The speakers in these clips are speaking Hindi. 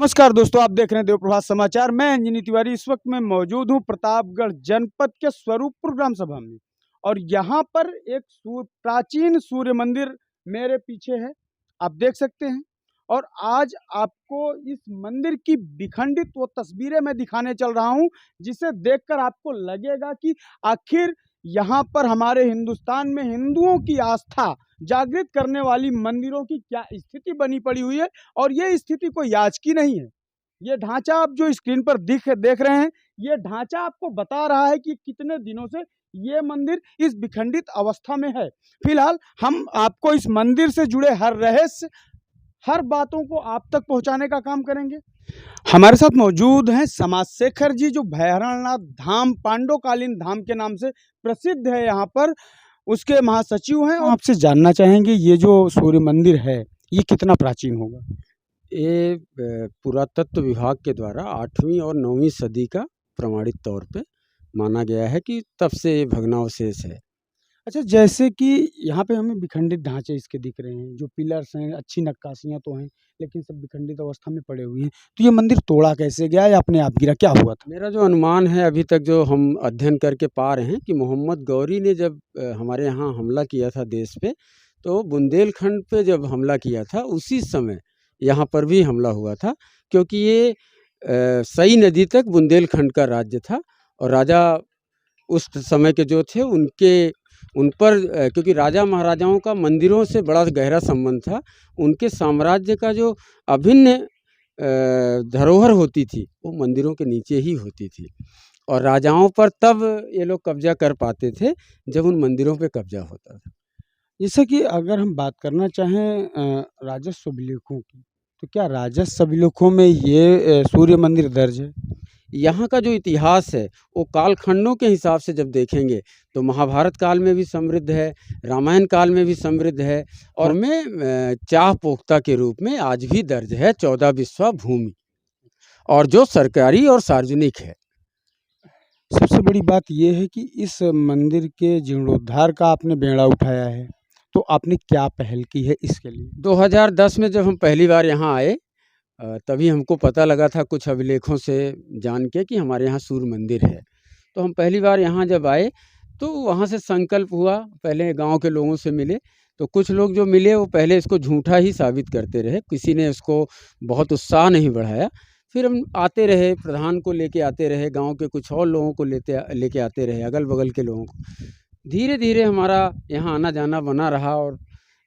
नमस्कार दोस्तों, आप देख रहे हैं देवप्रभात समाचार। मैं अंजनी तिवारी इस वक्त मैं मौजूद हूं प्रतापगढ़ जनपद के स्वरूपपुर ग्राम सभा में और यहाँ पर एक प्राचीन सूर्य मंदिर मेरे पीछे है, आप देख सकते हैं। और आज आपको इस मंदिर की विखंडित वो तस्वीरें मैं दिखाने चल रहा हूं, जिसे देखकर आपको लगेगा कि आखिर यहाँ पर हमारे हिंदुस्तान में हिंदुओं की आस्था जागृत करने वाली मंदिरों की क्या स्थिति बनी पड़ी हुई है। और ये स्थिति कोई आज की नहीं है। ये ढांचा आप जो स्क्रीन पर देख रहे हैं, ये ढांचा आपको बता रहा है कि कितने दिनों से ये मंदिर इस विखंडित अवस्था में है। फिलहाल हम आपको इस मंदिर से जुड़े हर रहस्य, हर बातों को आप तक पहुंचाने का काम करेंगे। हमारे साथ मौजूद हैं समाज शेखर जी, जो भैरवनाथ धाम पांडवकालीन धाम के नाम से प्रसिद्ध है, यहाँ पर उसके महासचिव हैं। आपसे जानना चाहेंगे ये जो सूर्य मंदिर है ये कितना प्राचीन होगा। ये पुरातत्व विभाग के द्वारा 8वीं और 9वीं सदी का प्रमाणित तौर पे माना गया है कि तब से ये भग्नावशेष है। अच्छा, जैसे कि यहाँ पे हमें विखंडित ढांचे इसके दिख रहे हैं, जो पिलर्स हैं, अच्छी नक्काशियाँ तो हैं, लेकिन सब विखंडित अवस्था में पड़े हुए हैं। तो ये मंदिर तोड़ा कैसे गया या अपने आप गिरा, क्या हुआ था? मेरा जो अनुमान है अभी तक जो हम अध्ययन करके पा रहे हैं कि मोहम्मद गौरी ने जब हमारे यहाँ हमला किया था देश पे, तो बुंदेलखंड पे जब हमला किया था उसी समय यहाँ पर भी हमला हुआ था, क्योंकि ये सई नदी तक बुंदेलखंड का राज्य था और राजा उस समय के जो थे उन पर क्योंकि राजा महाराजाओं का मंदिरों से बड़ा गहरा संबंध था। उनके साम्राज्य का जो अभिन्न धरोहर होती थी वो मंदिरों के नीचे ही होती थी और राजाओं पर तब ये लोग कब्जा कर पाते थे जब उन मंदिरों पे कब्जा होता था। जैसे कि अगर हम बात करना चाहें राजस्व अभिलेखों की, तो क्या राजस्व अभिलेखों में ये सूर्य मंदिर दर्ज है? यहाँ का जो इतिहास है वो कालखंडों के हिसाब से जब देखेंगे तो महाभारत काल में भी समृद्ध है, रामायण काल में भी समृद्ध है और में चाह पोख्ता के रूप में आज भी दर्ज है 14 बिस्वा भूमि, और जो सरकारी और सार्वजनिक है। सबसे बड़ी बात यह है कि इस मंदिर के जीर्णोद्धार का आपने बेड़ा उठाया है, तो आपने क्या पहल की है इसके लिए? 2010 में जब हम पहली बार यहाँ आए तभी हमको पता लगा था कुछ अभिलेखों से जान के कि हमारे यहाँ सूर्य मंदिर है। तो हम पहली बार यहाँ जब आए तो वहाँ से संकल्प हुआ, पहले गांव के लोगों से मिले तो कुछ लोग जो मिले वो पहले इसको झूठा ही साबित करते रहे, किसी ने इसको बहुत उत्साह नहीं बढ़ाया। फिर हम आते रहे, प्रधान को लेके आते रहे, गांव के कुछ और लोगों को लेके आते रहे, अगल बगल के लोगों को। धीरे धीरे हमारा यहाँ आना जाना बना रहा और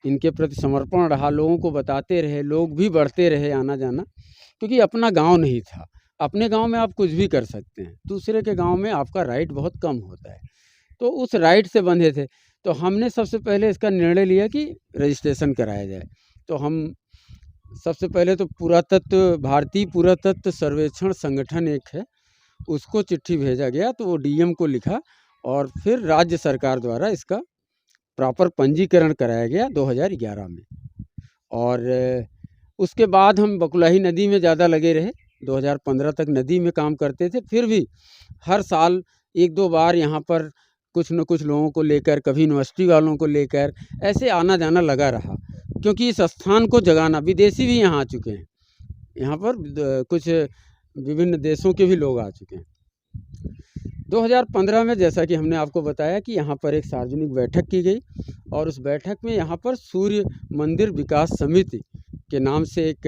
इनके प्रति समर्पण रहा, लोगों को बताते रहे, लोग भी बढ़ते रहे आना जाना, क्योंकि अपना गांव नहीं था। अपने गांव में आप कुछ भी कर सकते हैं, दूसरे के गांव में आपका राइट बहुत कम होता है, तो उस राइट से बंधे थे। तो हमने सबसे पहले इसका निर्णय लिया कि रजिस्ट्रेशन कराया जाए। तो हम सबसे पहले तो भारतीय पुरातत्व सर्वेक्षण संगठन एक है, उसको चिट्ठी भेजा गया, तो वो डीएम को लिखा और फिर राज्य सरकार द्वारा इसका प्रॉपर पंजीकरण कराया गया 2011 में। और उसके बाद हम बकुलाही नदी में ज़्यादा लगे रहे, 2015 तक नदी में काम करते थे। फिर भी हर साल 1-2 बार यहाँ पर कुछ न कुछ लोगों को लेकर, कभी यूनिवर्सिटी वालों को लेकर ऐसे आना जाना लगा रहा, क्योंकि इस स्थान को जगाना, विदेशी भी यहाँ आ चुके हैं, यहाँ पर कुछ विभिन्न देशों के भी लोग आ चुके हैं। 2015 में जैसा कि हमने आपको बताया कि यहाँ पर एक सार्वजनिक बैठक की गई और उस बैठक में यहाँ पर सूर्य मंदिर विकास समिति के नाम से एक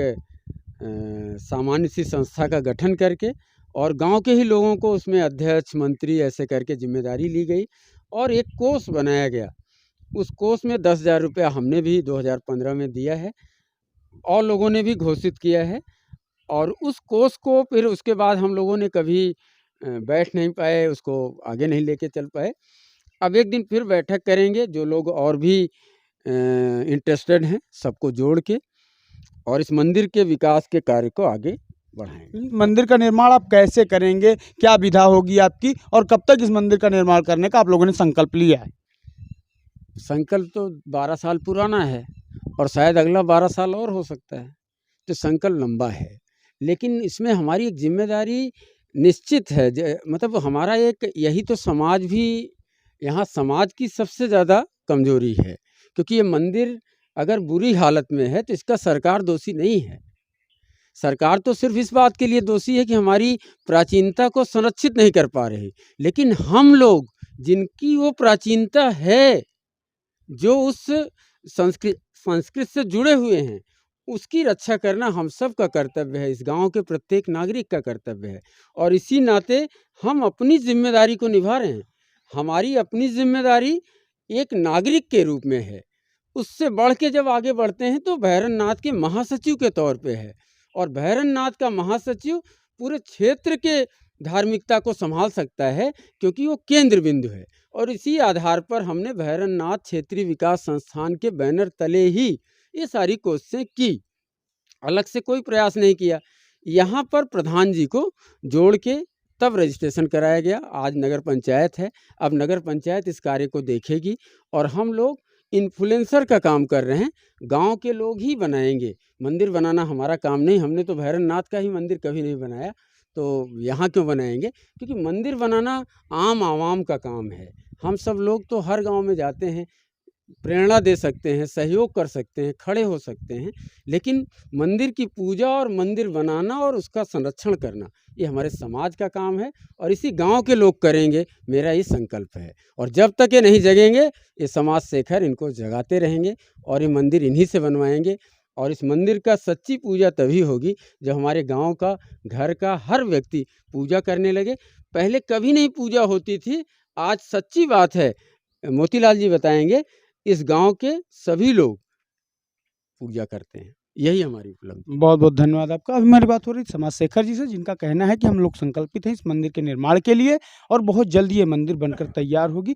सामान्य सी संस्था का गठन करके और गांव के ही लोगों को उसमें अध्यक्ष, मंत्री ऐसे करके जिम्मेदारी ली गई और एक कोष बनाया गया। उस कोष में 10,000 रुपया हमने भी 2015 में दिया है और लोगों ने भी घोषित किया है। और उस कोष को फिर उसके बाद हम लोगों ने कभी बैठ नहीं पाए, उसको आगे नहीं लेके चल पाए। अब एक दिन फिर बैठक करेंगे, जो लोग और भी इंटरेस्टेड हैं सबको जोड़ के, और इस मंदिर के विकास के कार्य को आगे बढ़ाएंगे। मंदिर का निर्माण आप कैसे करेंगे, क्या विधा होगी आपकी, और कब तक इस मंदिर का निर्माण करने का आप लोगों ने संकल्प लिया है? संकल्प तो 12 साल पुराना है और शायद अगला 12 साल और हो सकता है, तो संकल्प लंबा है। लेकिन इसमें हमारी एक जिम्मेदारी निश्चित है, मतलब हमारा एक यही तो समाज भी, यहाँ समाज की सबसे ज़्यादा कमजोरी है, क्योंकि ये मंदिर अगर बुरी हालत में है तो इसका सरकार दोषी नहीं है। सरकार तो सिर्फ इस बात के लिए दोषी है कि हमारी प्राचीनता को संरक्षित नहीं कर पा रही, लेकिन हम लोग जिनकी वो प्राचीनता है, जो उस संस्कृत से जुड़े हुए हैं, उसकी रक्षा करना हम सब का कर्तव्य है, इस गांव के प्रत्येक नागरिक का कर्तव्य है। और इसी नाते हम अपनी जिम्मेदारी को निभा रहे हैं। हमारी अपनी जिम्मेदारी एक नागरिक के रूप में है। उससे बढ़ के जब आगे बढ़ते हैं तो भैरवनाथ के महासचिव के तौर पे है, और भैरवनाथ का महासचिव पूरे क्षेत्र के धार्मिकता को संभाल सकता है, क्योंकि वो केंद्र बिंदु है। और इसी आधार पर हमने भैरवनाथ क्षेत्रीय विकास संस्थान के बैनर तले ही ये सारी कोशिशें की, अलग से कोई प्रयास नहीं किया। यहाँ पर प्रधान जी को जोड़ के तब रजिस्ट्रेशन कराया गया। आज नगर पंचायत है, अब नगर पंचायत इस कार्य को देखेगी और हम लोग इन्फ्लुएंसर का काम कर रहे हैं। गांव के लोग ही बनाएंगे, मंदिर बनाना हमारा काम नहीं। हमने तो भैरवनाथ का ही मंदिर कभी नहीं बनाया, तो यहाँ क्यों बनाएंगे? क्योंकि मंदिर बनाना आम आवाम का काम है। हम सब लोग तो हर गांव में जाते हैं, प्रेरणा दे सकते हैं, सहयोग कर सकते हैं, खड़े हो सकते हैं, लेकिन मंदिर की पूजा और मंदिर बनाना और उसका संरक्षण करना ये हमारे समाज का काम है, और इसी गांव के लोग करेंगे, मेरा ये संकल्प है। और जब तक ये नहीं जगेंगे, ये समाज शेखर इनको जगाते रहेंगे और ये मंदिर इन्हीं से बनवाएंगे। और इस मंदिर का सच्ची पूजा तभी होगी जब हमारे गांव का, घर का हर व्यक्ति पूजा करने लगे। पहले कभी नहीं पूजा होती थी, आज सच्ची बात है, मोतीलाल जी बताएंगे, इस गांव के सभी लोग पूजा करते हैं। यही हमारी उपलब्धि। बहुत बहुत धन्यवाद आपका। अभी हमारी बात हो रही समाज शेखर जी से, जिनका कहना है कि हम लोग संकल्पित हैं इस मंदिर के निर्माण के लिए और बहुत जल्दी ये मंदिर बनकर तैयार होगी।